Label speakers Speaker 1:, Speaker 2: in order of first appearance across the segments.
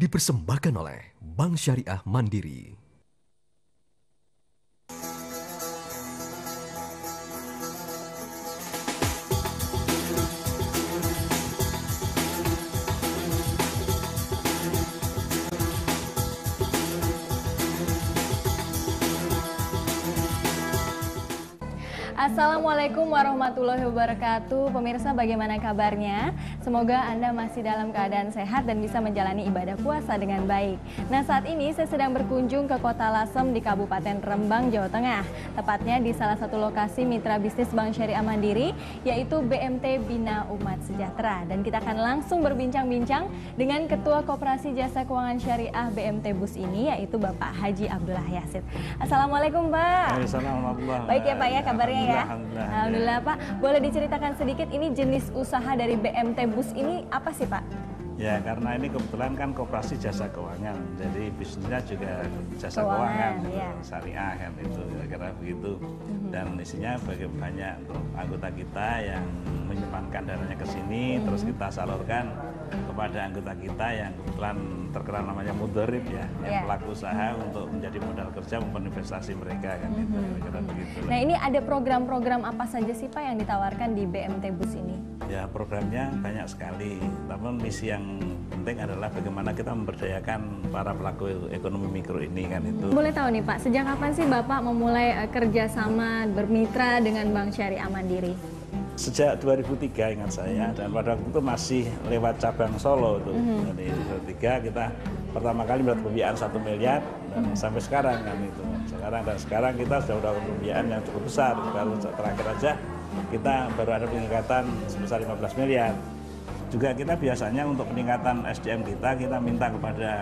Speaker 1: dipersembahkan oleh Bank Syariah Mandiri.
Speaker 2: Assalamualaikum warahmatullahi wabarakatuh. Pemirsa, bagaimana kabarnya? Semoga Anda masih dalam keadaan sehat dan bisa menjalani ibadah puasa dengan baik. Nah, saat ini saya sedang berkunjung ke Kota Lasem di Kabupaten Rembang, Jawa Tengah. Tepatnya di salah satu lokasi mitra bisnis Bank Syariah Mandiri, yaitu BMT Bina Umat Sejahtera. Dan kita akan langsung berbincang-bincang dengan Ketua Koperasi Jasa Keuangan Syariah BMT BUS ini, yaitu Bapak Haji Abdullah Yasid. Assalamualaikum, Pak.
Speaker 3: Assalamualaikum.
Speaker 2: Baik ya, Pak ya, kabarnya ya?
Speaker 3: Alhamdulillah,
Speaker 2: Pak. Boleh diceritakan sedikit ini jenis usaha dari BMT BUS ini apa sih, Pak?
Speaker 3: Ya, karena ini kebetulan kan koperasi jasa keuangan, jadi bisnisnya juga jasa keuangan
Speaker 2: ya.
Speaker 3: Syariah kan itu, kira-kira begitu. Dan isinya banyak anggota kita yang menyimpankan dananya ke sini, terus kita salurkan kepada anggota kita yang kebetulan terkenal namanya mudharib ya, yang pelaku usaha untuk menjadi modal kerja maupun investasi mereka kan itu, kira-kira begitu.
Speaker 2: Nah, ini ada program-program apa saja sih, Pak, yang ditawarkan di BMT BUS ini?
Speaker 3: Ya, programnya banyak sekali, namun misi yang penting adalah bagaimana kita memberdayakan para pelaku ekonomi mikro ini kan itu.
Speaker 2: Boleh tahu nih, Pak, sejak kapan sih Bapak memulai kerjasama bermitra dengan Bank Syariah Mandiri?
Speaker 3: Sejak 2003 ingat saya, dan pada waktu itu masih lewat cabang Solo tuh. Dari 2003 kita pertama kali mendapat pembiayaan 1 miliar dan sampai sekarang kan itu. Sekarang kita sudah mendapatkan pembiayaan yang cukup besar. Baru terakhir aja kita baru ada peningkatan sebesar 15 miliar. Juga kita biasanya untuk peningkatan SDM kita minta kepada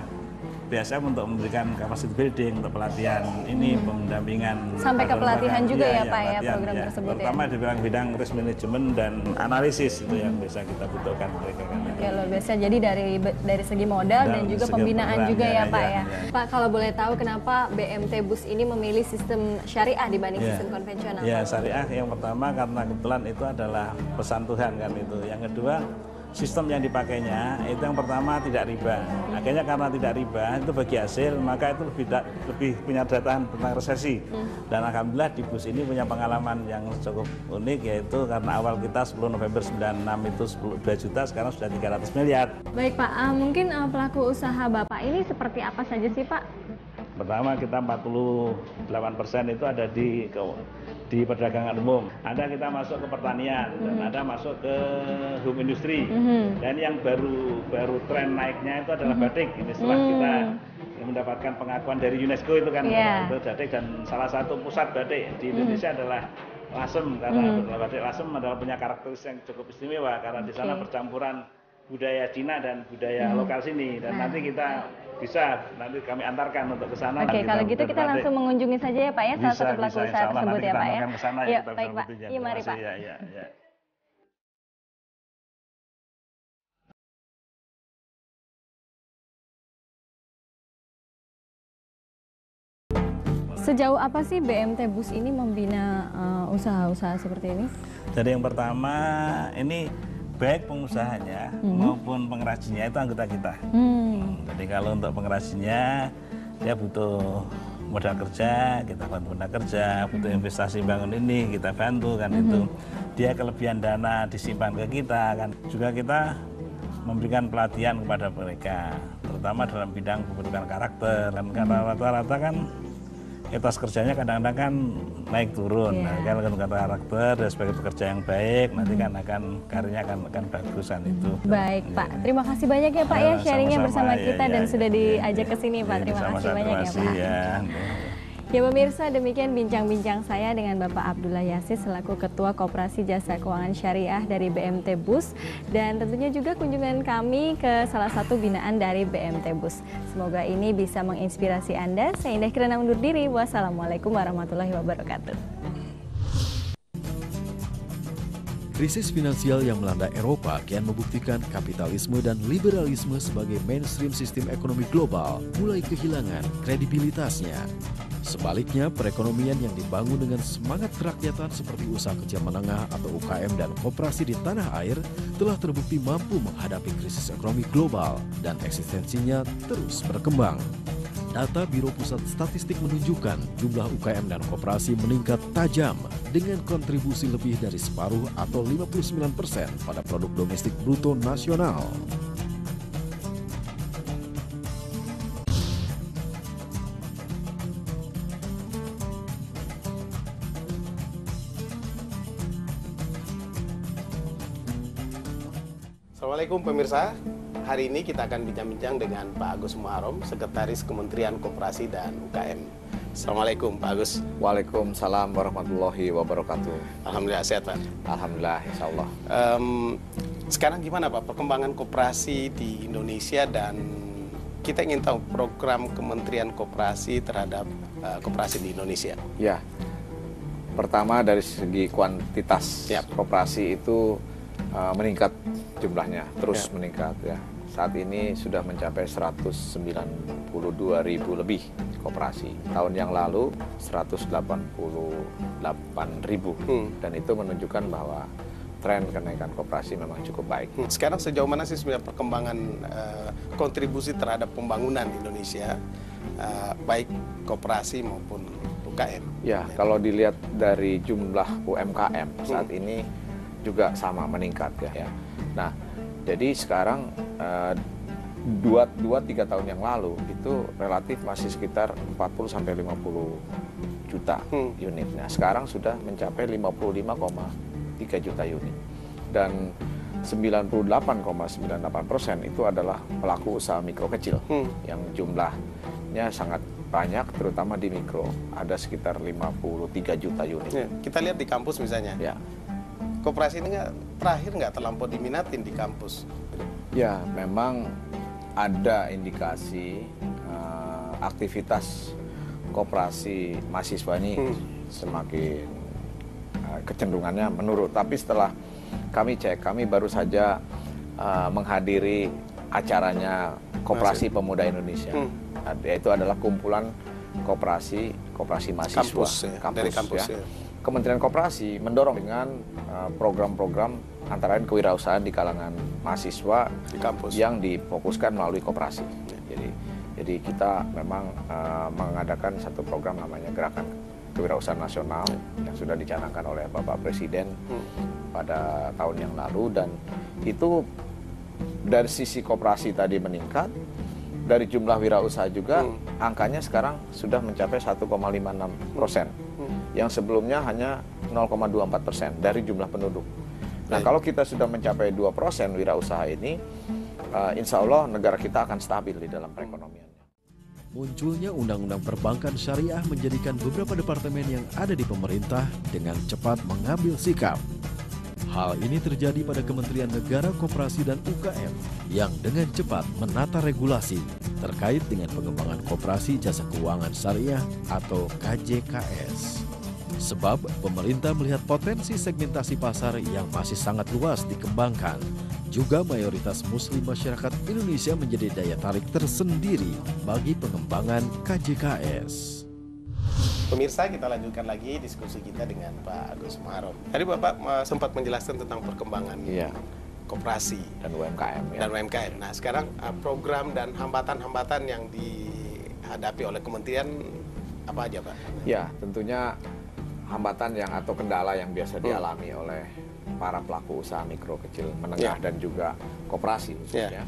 Speaker 3: BSM untuk memberikan capacity building untuk pelatihan ini, pendampingan.
Speaker 2: Sampai ke pelatihan juga ya, Pak ya, program tersebut
Speaker 3: terutama di bidang risk management dan analisis itu yang bisa kita butuhkan mereka kan.
Speaker 2: Oke, luar biasa. Jadi dari segi modal dan juga pembinaan juga ya, Pak ya. Pak, kalau boleh tahu kenapa BMT BUS ini memilih sistem syariah dibanding sistem konvensional?
Speaker 3: Ya, syariah yang pertama karena kebetulan itu adalah pesan Tuhan kan itu. Yang kedua, sistem yang dipakainya itu yang pertama tidak riba. Akhirnya karena tidak riba itu bagi hasil, maka itu lebih punya daya tahan tentang resesi. Dan alhamdulillah di BUS ini punya pengalaman yang cukup unik, yaitu karena awal kita 10 November 96 itu 2 juta, sekarang sudah 300 miliar.
Speaker 2: Baik, Pak, mungkin pelaku usaha Bapak ini seperti apa saja sih, Pak?
Speaker 3: Pertama, kita 48% itu ada di perdagangan umum, ada kita masuk ke pertanian, dan ada masuk ke home industry. Dan yang baru tren naiknya itu adalah batik. Ini setelah kita mendapatkan pengakuan dari UNESCO itu kan, itu batik, dan salah satu pusat batik di Indonesia adalah Lasem, karena batik Lasem adalah punya karakteristik yang cukup istimewa karena di sana percampuran budaya Cina dan budaya lokal sini, dan nanti kami antarkan untuk ke sana.
Speaker 2: Oke, kalau gitu kita langsung mengunjungi saja ya, Pak ya, salah satu pelaku usaha tersebut ya, Pak ya.
Speaker 3: Ya,
Speaker 2: baik, Pak. Iya, mari, Pak.
Speaker 3: Ya.
Speaker 2: Sejauh apa sih BMT BUS ini membina usaha-usaha seperti ini?
Speaker 3: Jadi yang pertama ini baik pengusahanya maupun pengrajinnya itu anggota kita. Jadi kalau untuk pengrajinnya dia butuh modal kerja, kita bantu modal kerja, butuh investasi bangun ini, kita bantu kan itu. Dia kelebihan dana disimpan ke kita kan. Juga kita memberikan pelatihan kepada mereka, terutama dalam bidang pembentukan karakter. Dan karena rata-rata kan etos kerjanya kadang-kadang kan naik turun, kan karakter dan sebagai pekerja yang baik nanti kan karirnya akan bagusan itu.
Speaker 2: Baik, Pak. Terima kasih banyak ya, Pak ya, sharingnya bersama kita dan sudah diajak ke sini, Pak. Terima kasih banyak ya, Pak. Ya, pemirsa, demikian bincang-bincang saya dengan Bapak Abdullah Yasid selaku Ketua Koperasi Jasa Keuangan Syariah dari BMT BUS, dan tentunya juga kunjungan kami ke salah satu binaan dari BMT BUS. Semoga ini bisa menginspirasi Anda. Saya Indah Kirana undur diri. Wassalamualaikum warahmatullahi wabarakatuh.
Speaker 1: Krisis finansial yang melanda Eropa kian membuktikan kapitalisme dan liberalisme sebagai mainstream sistem ekonomi global mulai kehilangan kredibilitasnya. Sebaliknya, perekonomian yang dibangun dengan semangat kerakyatan seperti usaha kecil menengah atau UKM dan koperasi di tanah air telah terbukti mampu menghadapi krisis ekonomi global dan eksistensinya terus berkembang. Data Biro Pusat Statistik menunjukkan jumlah UKM dan koperasi meningkat tajam dengan kontribusi lebih dari separuh atau 59% pada produk domestik bruto nasional.
Speaker 4: Assalamualaikum pemirsa, hari ini kita akan bincang-bincang dengan Pak Agus Muharram, Sekretaris Kementerian Koperasi dan UKM. Assalamualaikum Pak Agus.
Speaker 5: Waalaikumsalam warahmatullahi wabarakatuh.
Speaker 4: Alhamdulillah sehat Pak.
Speaker 5: Alhamdulillah, insya Allah.
Speaker 4: Sekarang gimana Pak perkembangan koperasi di Indonesia, dan kita ingin tahu program Kementerian Koperasi terhadap koperasi di Indonesia.
Speaker 5: Ya, pertama dari segi kuantitas koperasi itu meningkat jumlahnya, terus meningkat ya. Saat ini sudah mencapai 192.000 lebih koperasi. Tahun yang lalu 188.000 dan itu menunjukkan bahwa tren kenaikan koperasi memang cukup baik.
Speaker 4: Sekarang sejauh mana sih sebenarnya perkembangan kontribusi terhadap pembangunan Indonesia, baik koperasi maupun UKM?
Speaker 5: Ya, kalau dilihat dari jumlah UMKM saat ini juga sama meningkat ya. Nah, jadi sekarang 2-3 tahun yang lalu itu relatif masih sekitar 40-50 juta unit. Nah, sekarang sudah mencapai 55,3 juta unit. Dan 98,98% itu adalah pelaku usaha mikro kecil yang jumlahnya sangat banyak, terutama di mikro. Ada sekitar 53 juta unit.
Speaker 4: Ya, kita lihat di kampus misalnya.
Speaker 5: Ya.
Speaker 4: Koperasi ini terakhir nggak terlampau diminatin di kampus?
Speaker 5: Ya, memang ada indikasi aktivitas koperasi mahasiswa ini semakin kecenderungannya menurun. Tapi setelah kami cek, kami baru saja menghadiri acaranya Koperasi Pemuda Indonesia. Yaitu adalah kumpulan koperasi mahasiswa
Speaker 4: kampus, dari kampus ya.
Speaker 5: Kementerian Koperasi mendorong dengan program-program antara lain kewirausahaan di kalangan mahasiswa
Speaker 4: di kampus
Speaker 5: yang difokuskan melalui koperasi. Jadi kita memang mengadakan satu program namanya Gerakan Kewirausahaan Nasional yang sudah dicanangkan oleh Bapak Presiden pada tahun yang lalu, dan itu dari sisi koperasi tadi meningkat, dari jumlah wirausaha juga angkanya sekarang sudah mencapai 1,56%. Yang sebelumnya hanya 0,24% dari jumlah penduduk. Nah, kalau kita sudah mencapai 2% wirausaha ini, insya Allah negara kita akan stabil di dalam perekonomiannya.
Speaker 1: Munculnya Undang-Undang Perbankan Syariah menjadikan beberapa departemen yang ada di pemerintah dengan cepat mengambil sikap. Hal ini terjadi pada Kementerian Negara Koperasi dan UKM yang dengan cepat menata regulasi terkait dengan pengembangan koperasi jasa keuangan syariah atau KJKS. Sebab pemerintah melihat potensi segmentasi pasar yang masih sangat luas dikembangkan. Juga mayoritas muslim masyarakat Indonesia menjadi daya tarik tersendiri bagi pengembangan KJKS.
Speaker 4: Pemirsa, kita lanjutkan lagi diskusi kita dengan Pak Agus Muharram. Tadi Bapak sempat menjelaskan tentang perkembangan koperasi
Speaker 5: dan UMKM.
Speaker 4: Dan UMKM. Nah, sekarang program dan hambatan-hambatan yang dihadapi oleh kementerian apa aja, Pak?
Speaker 5: Ya, tentunya hambatan atau kendala yang biasa dialami oleh para pelaku usaha mikro, kecil, menengah dan juga koperasi khususnya.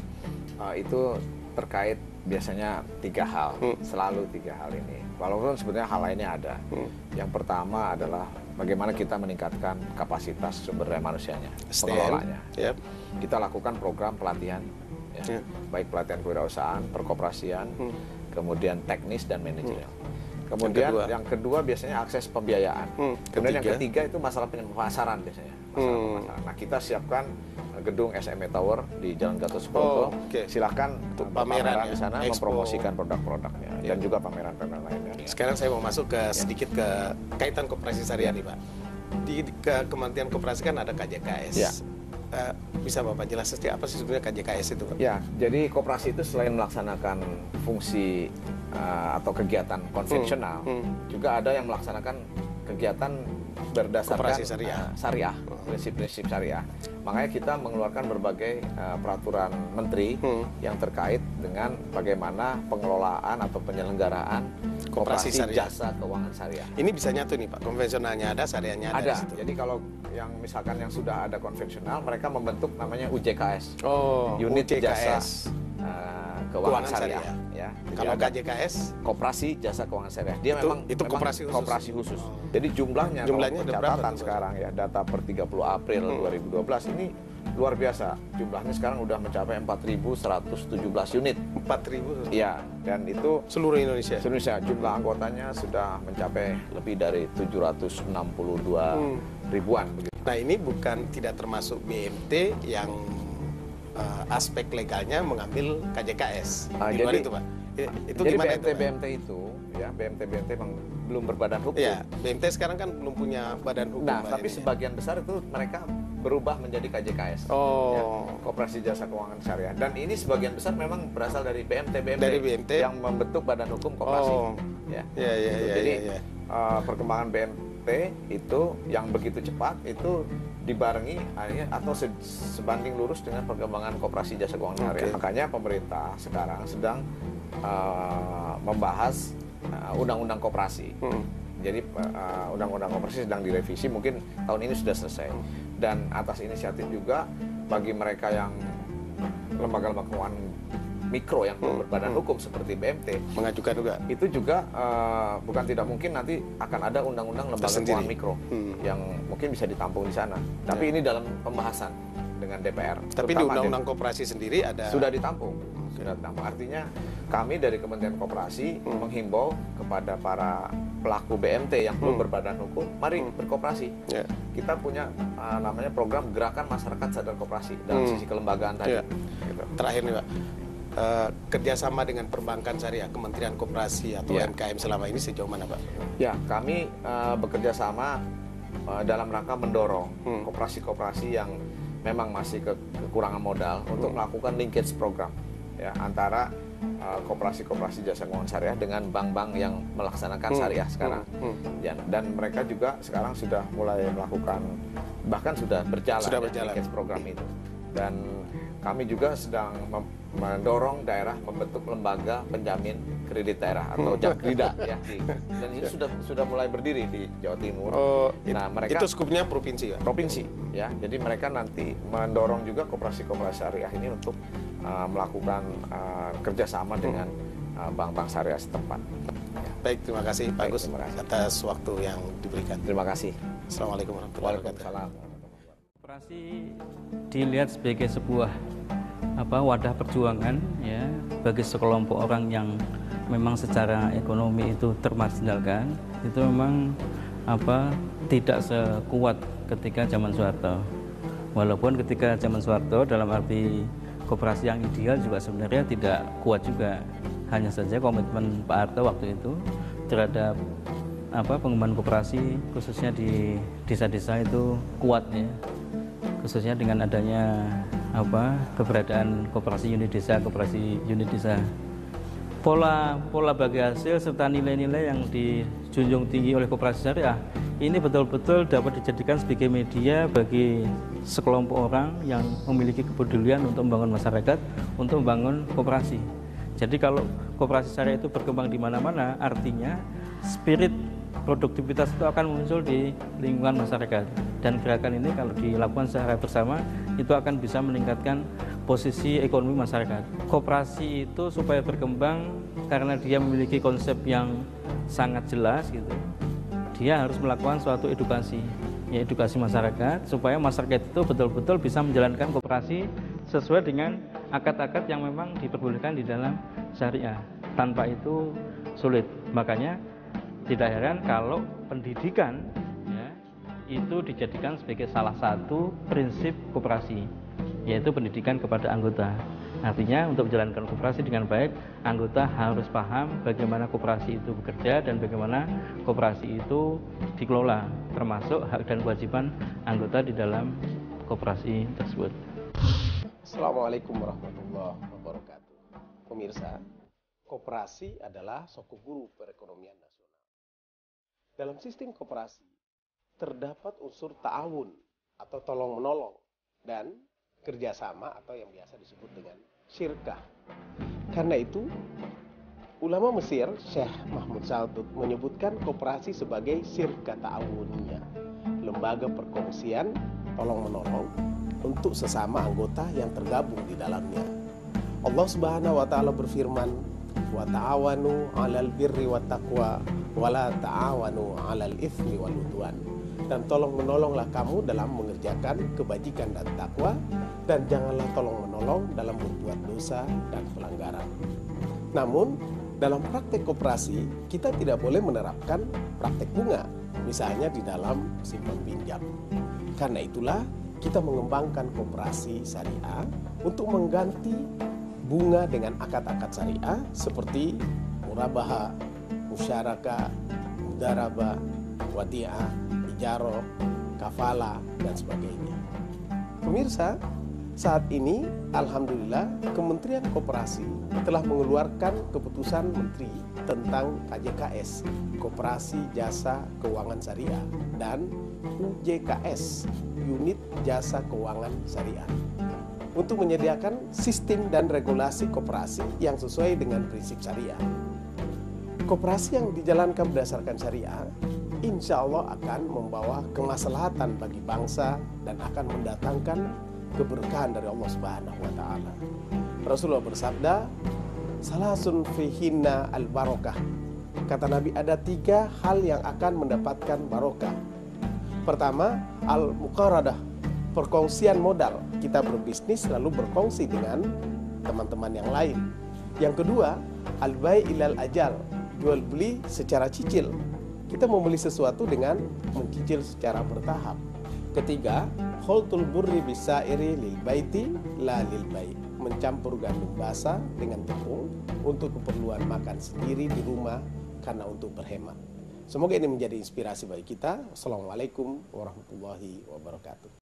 Speaker 5: Itu terkait biasanya 3 hal, selalu 3 hal ini. Walaupun sebenarnya hal lainnya ada. Yang pertama adalah bagaimana kita meningkatkan kapasitas sumber daya manusianya, pengelolanya. Kita lakukan program pelatihan, baik pelatihan kewirausahaan, perkoperasian, kemudian teknis dan manajerial. Kemudian yang kedua biasanya akses pembiayaan. Kemudian yang ketiga itu masalah pemasaran biasanya. Nah, kita siapkan gedung SME Tower di Jalan Gatot Subroto. Silahkan untuk pameran di sana, mempromosikan produk-produknya dan juga pameran-pameran lainnya.
Speaker 4: Sekarang saya mau masuk sedikit ke kaitan koperasi syariah nih, Pak. Di Kementerian Koperasi kan ada KJKS. bisa Bapak jelaskan apa sih sebenarnya KJKS itu, Pak?
Speaker 5: Ya, jadi koperasi itu selain melaksanakan fungsi atau kegiatan konvensional, juga ada yang melaksanakan kegiatan berdasarkan syariah, prinsip-prinsip syariah. Makanya kita mengeluarkan berbagai peraturan menteri yang terkait dengan bagaimana pengelolaan atau penyelenggaraan koperasi jasa keuangan syariah.
Speaker 4: Ini bisa nyatu nih Pak, konvensionalnya ada, syariahnya ada.
Speaker 5: Ada. Jadi kalau yang misalkan yang sudah ada konvensional, mereka membentuk namanya UJKS. Unit
Speaker 4: UJKS.
Speaker 5: Jasa Keuangan Syariah. Ya.
Speaker 4: Kalau KJKS,
Speaker 5: Koperasi Jasa Keuangan Syariah. Dia memang koperasi khusus. Jadi jumlahnya catatan sekarang ya, data per 30 April 2012 ini luar biasa. Jumlahnya sekarang udah mencapai 4.117 unit.
Speaker 4: 4.000?
Speaker 5: Iya, dan itu
Speaker 4: seluruh Indonesia.
Speaker 5: Jumlah anggotanya sudah mencapai lebih dari 762 ribuan.
Speaker 4: Nah, ini bukan tidak termasuk BMT yang aspek legalnya mengambil KJKS.
Speaker 5: Jadi
Speaker 4: itu, Pak. Itu
Speaker 5: jadi
Speaker 4: gimana
Speaker 5: BMT itu ya, BMT memang belum berbadan hukum.
Speaker 4: Ya, BMT sekarang kan belum punya badan hukum.
Speaker 5: Nah, tapi sebagian besar itu mereka berubah menjadi KJKS. Ya, Koperasi Jasa Keuangan Syariah. Dan ini sebagian besar memang berasal dari BMT yang membentuk badan hukum koperasi. Jadi perkembangan BMT itu yang begitu cepat itu dibarengi atau sebanding lurus dengan perkembangan koperasi jasa keuangan syariah. Makanya pemerintah sekarang sedang membahas undang-undang koperasi. Jadi undang-undang koperasi sedang direvisi, mungkin tahun ini sudah selesai. Dan atas inisiatif juga bagi mereka yang lembaga-lembaga keuangan mikro yang belum berbadan hukum seperti BMT
Speaker 4: mengajukan juga.
Speaker 5: Itu juga bukan tidak mungkin nanti akan ada undang-undang lembaga keuangan mikro yang mungkin bisa ditampung di sana. Tapi ini dalam pembahasan dengan DPR.
Speaker 4: Tapi di undang-undang koperasi sendiri ada
Speaker 5: sudah ditampung. Artinya kami dari Kementerian Koperasi menghimbau kepada para pelaku BMT yang belum berbadan hukum, mari berkoperasi. Kita punya namanya program Gerakan Masyarakat Sadar Koperasi dalam sisi kelembagaan tadi. Gitu.
Speaker 4: Terakhir nih Pak, kerjasama dengan perbankan syariah, Kementerian Koperasi atau MKM selama ini sejauh mana Pak?
Speaker 5: Ya, kami bekerja sama dalam rangka mendorong koperasi-koperasi yang memang masih kekurangan modal untuk melakukan linkage program ya, antara koperasi-koperasi jasa keuangan syariah dengan bank-bank yang melaksanakan syariah sekarang. Dan mereka juga sekarang sudah mulai melakukan, bahkan sudah berjalan linkage program itu. Dan kami juga sedang mendorong daerah membentuk lembaga penjamin kredit daerah atau Jakrida ya. Dan ini sudah mulai berdiri di Jawa Timur.
Speaker 4: Nah, mereka itu skupnya provinsi ya?
Speaker 5: Provinsi ya. Jadi mereka nanti mendorong juga koperasi-koperasi syariah ini untuk melakukan kerjasama dengan bank-bank syariah setempat.
Speaker 4: Ya. Baik, terima kasih Pak Agus atas waktu yang diberikan.
Speaker 5: Terima kasih.
Speaker 4: Assalamualaikum warahmatullahi wabarakatuh.
Speaker 6: Koperasi dilihat sebagai sebuah wadah perjuangan ya bagi sekelompok orang yang memang secara ekonomi itu termarginalkan. Itu memang tidak sekuat ketika zaman Soeharto. Walaupun ketika zaman Soeharto dalam arti koperasi yang ideal juga sebenarnya tidak kuat juga. Hanya saja komitmen Pak Harto waktu itu terhadap pengembangan koperasi khususnya di desa-desa itu kuat ya. Khususnya dengan adanya keberadaan koperasi unit desa. Pola bagi hasil serta nilai-nilai yang dijunjung tinggi oleh koperasi syariah ini betul-betul dapat dijadikan sebagai media bagi sekelompok orang yang memiliki kepedulian untuk membangun masyarakat, untuk membangun koperasi. Jadi kalau koperasi syariah itu berkembang di mana-mana, artinya spirit produktivitas itu akan muncul di lingkungan masyarakat. Dan gerakan ini kalau dilakukan secara bersama itu akan bisa meningkatkan posisi ekonomi masyarakat. Koperasi itu supaya berkembang karena dia memiliki konsep yang sangat jelas gitu. Dia harus melakukan suatu edukasi, ya edukasi masyarakat supaya masyarakat itu betul-betul bisa menjalankan koperasi sesuai dengan akad-akad yang memang diperbolehkan di dalam syariah. Tanpa itu sulit. Makanya tidak heran kalau pendidikan ya, itu dijadikan sebagai salah satu prinsip koperasi, yaitu pendidikan kepada anggota. Artinya untuk menjalankan koperasi dengan baik, anggota harus paham bagaimana koperasi itu bekerja dan bagaimana koperasi itu dikelola, termasuk hak dan kewajiban anggota di dalam koperasi tersebut.
Speaker 4: Assalamualaikum warahmatullahi wabarakatuh. Pemirsa, koperasi adalah soko guru perekonomian nasional. Dalam sistem koperasi, terdapat unsur ta'awun atau tolong-menolong dan kerjasama atau yang biasa disebut dengan syirkah. Karena itu, ulama Mesir, Syekh Mahmud Saltut, menyebutkan koperasi sebagai syirkah ta'awuniyah, lembaga perkongsian tolong-menolong untuk sesama anggota yang tergabung di dalamnya. Allah Subhanahu wa taala berfirman, "Wa ta'awanu 'alal birri wat taqwa wa la ta'awanu 'alal itsmi wal 'udwan." Dan tolong-menolonglah kamu dalam mengerjakan kebajikan dan takwa, dan janganlah tolong-menolong dalam berbuat dosa dan pelanggaran. Namun, dalam praktek koperasi, kita tidak boleh menerapkan praktek bunga, misalnya di dalam simpan pinjam. Karena itulah, kita mengembangkan koperasi syariah untuk mengganti bunga dengan akad-akad syariah seperti murabaha, musyarakah, mudarabah, wadi'ah, ijaroh, kafalah, dan sebagainya. Pemirsa, saat ini Alhamdulillah Kementerian Koperasi telah mengeluarkan keputusan Menteri tentang KJKS, Koperasi Jasa Keuangan Syariah, dan UJKS, Unit Jasa Keuangan Syariah, untuk menyediakan sistem dan regulasi koperasi yang sesuai dengan prinsip syariah. Koperasi yang dijalankan berdasarkan syariah insya Allah akan membawa kemaslahatan bagi bangsa dan akan mendatangkan keberkahan dari Allah Subhanahu wa taala. Rasulullah bersabda, "Salasun fihinna al-barokah." Kata Nabi, ada 3 hal yang akan mendapatkan barokah. Pertama, al-muqaradah, perkongsian modal. Kita berbisnis lalu berkongsi dengan teman-teman yang lain. Yang kedua, al-bai' ilal ajal, jual beli secara cicil. Kita membeli sesuatu dengan mencicil secara bertahap. Ketiga, khultul burri bisairi lil baiti la lil bai', mencampur gandum basah dengan tepung untuk keperluan makan sendiri di rumah karena untuk berhemat. Semoga ini menjadi inspirasi bagi kita. Assalamualaikum warahmatullahi wabarakatuh.